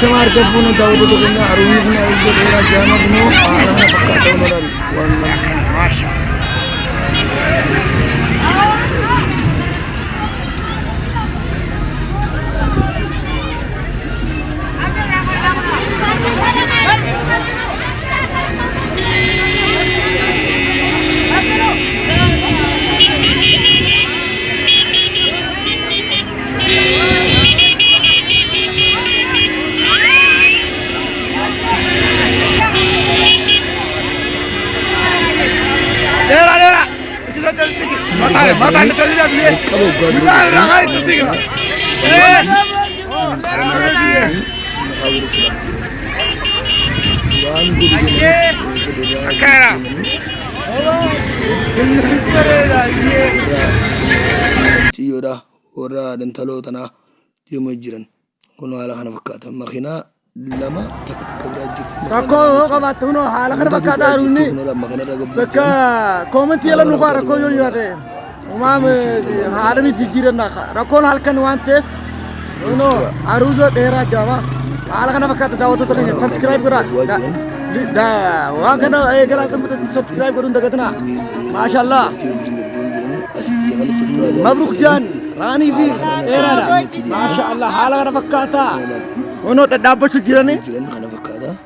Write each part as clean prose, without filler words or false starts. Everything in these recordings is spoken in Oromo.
Samar Jafuna Dawudu Kenya Aruna Era Jana Buno Alana Pakata Modan one Masha. Mata kita tidak boleh. Kita rangai itu tiga. Akara. Tiada orang dan talu tanah dia majiran. Kono ala kana fakata makina lama tak keberajut. Rako kamat tuno ala kana fakata aruni. Beka komen tiada lupa rako yo yade. Umam harami jijiran nak. Rako halkan wantef. No aruzo dera jama. Ala kana fakata dawo to tanya subscribe kura. Da wang kana kira subscribe kurun dagat na. Mashallah. Mabruk jan. Rani fi era Mashallah hala kana fakata. Ono dapat jijiran ni. Jiran kana fakata.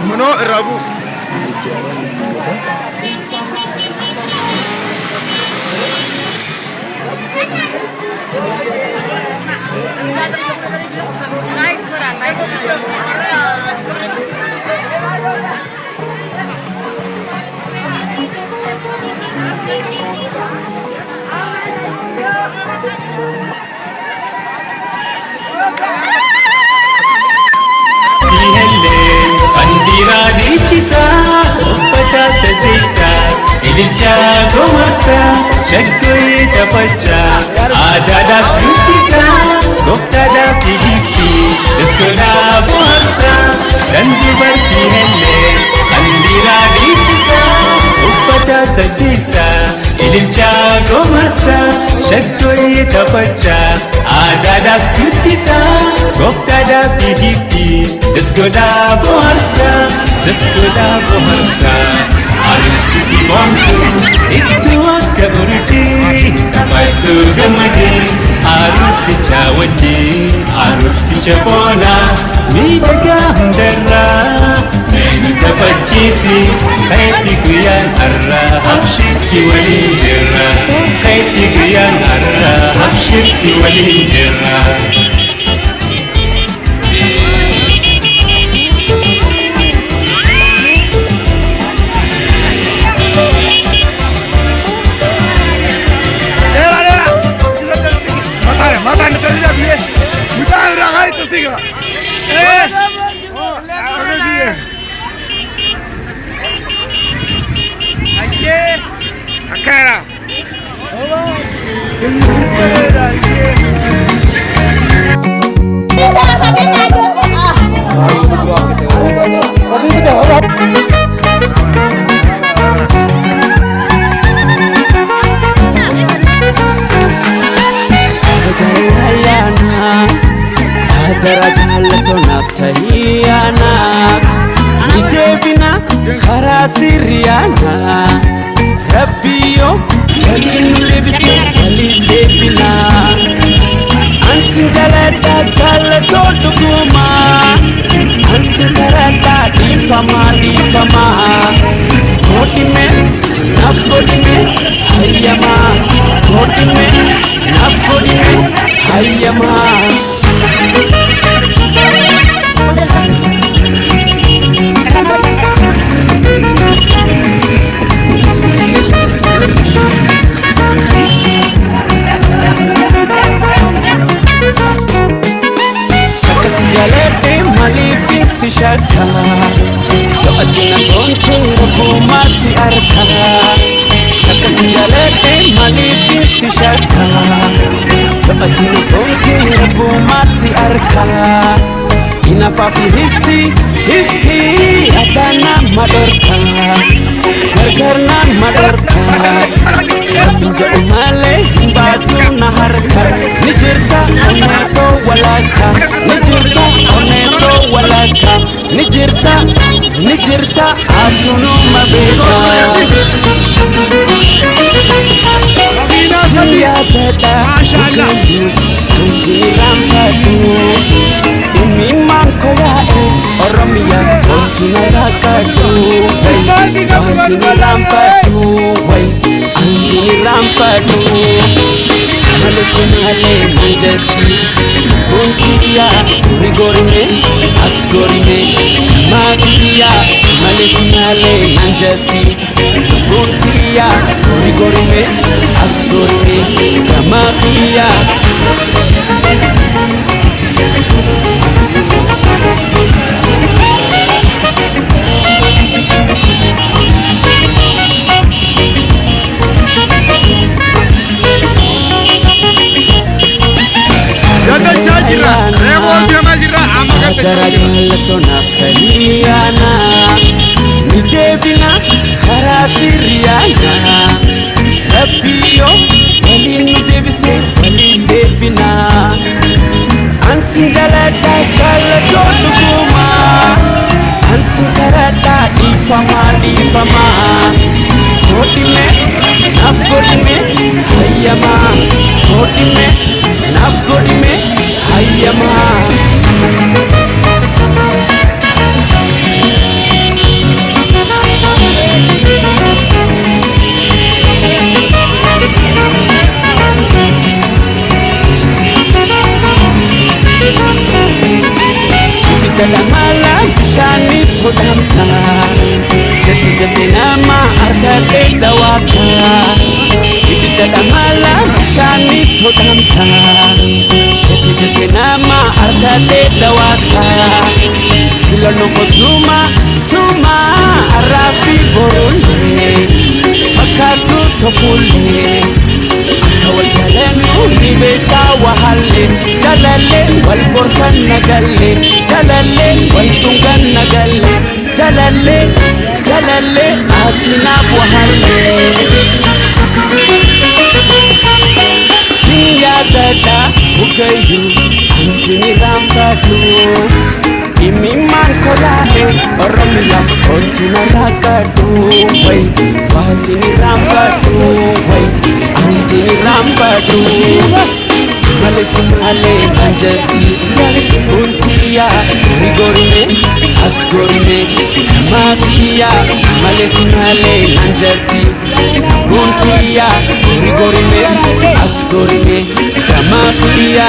Mano Rabuf. Shagoi tapacha ada das bukisa gopta da pidiki deskoda bohasa dan dibarki helle andira dichisa gopta sadisa ilimcha gomasa shagoi tapacha ada das bukisa gopta da pidiki deskoda bohasa Aristi di bontu itu kaburji Maitu gamadi Aristi cawati Aristi capona Midaga hundara Menu tapachisi Khaiti kuyan arra Habshir si wali jirra Khaiti kuyan arra Habshir si wali jirra Mata kita tidak boleh. Kita rangai itu tiga. Ada dia. Akara. Darajallato naftahiyana Idebina kharasiriyana Rabbiyo walinu lebisi walidebina Ansin jalada jallato duguma Ansin darada difama Kodime nafkodime hayyama Kodime nafkodime hayyama Jalete malifi si shakka Yo'atina gonte rabbuma si arka Akka si jaladhe malifi si shakka Yo'atina gonte rabbuma si arka Inafafi histi adana madorka Gargarna madorka Rabbin jedhu malee baatu na harka Ni jirta oneeto walaka Ni jirta oneeto walaka Ni jirta atunu mabeka Siya dada ukayu Ansiniram fadu Imiman koyae Oromia kotuna rakadu Ansiniram fadu Ansiniram fadu Simale manjati Buntiya Rigorime Asgorime Magiya Simale manjati Buntiya Rigorime Asgorime Magiya Agara jaalato naftaliyana Nidebina khara sirriyana Rabbiyo wali nidebise wali debina Ansin jalada jaalato duguma Ansin karada ifama Kodime nafgodime hayyama Kodime nafgodime hayyama Dalamala shani to damsa Jati nama arkade dawasa Ibi dalamala shani to damsa Jati nama arkade dawasa Filano ko suma arafi borule Fakatu topule Akawal jalenu nibeta wahalle Jalale wal gorfan nagalle Jalale wal tungan nagalle Jalale atina wahalle Siya dada ukayu Ansiniram fadu Imiman koyae Oromia kotuna rakadu Wasiniram fadu Ansiniram fadu Simale manjati Buntiya rigorime asgorime Magiya Simale manjati Buntiya rigorime asgorime Magiya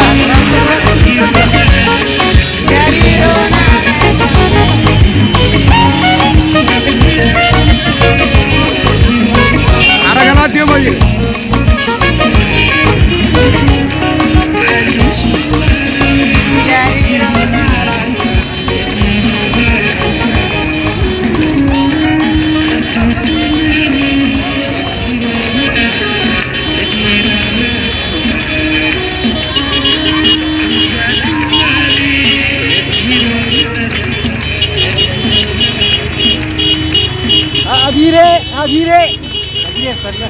Aragana diye bayır धीरे सरला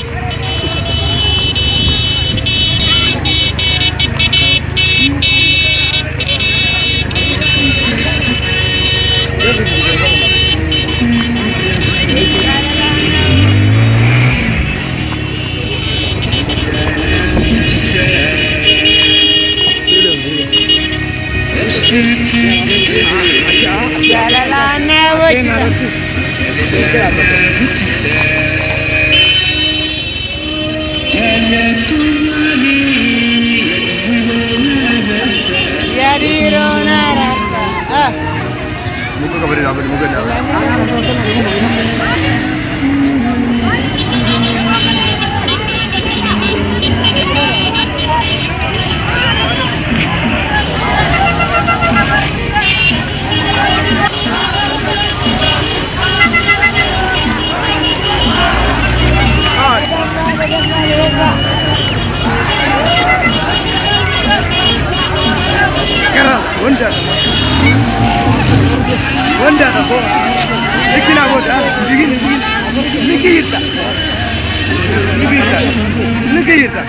Muka kabari dapat muka dapat. Randa da ko. Nikina bota. Nikirta.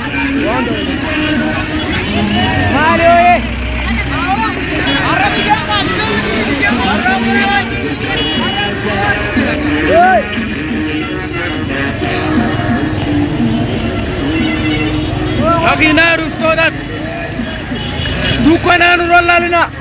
Mario ye. Lagi na rustodat. Dukana nurallalina.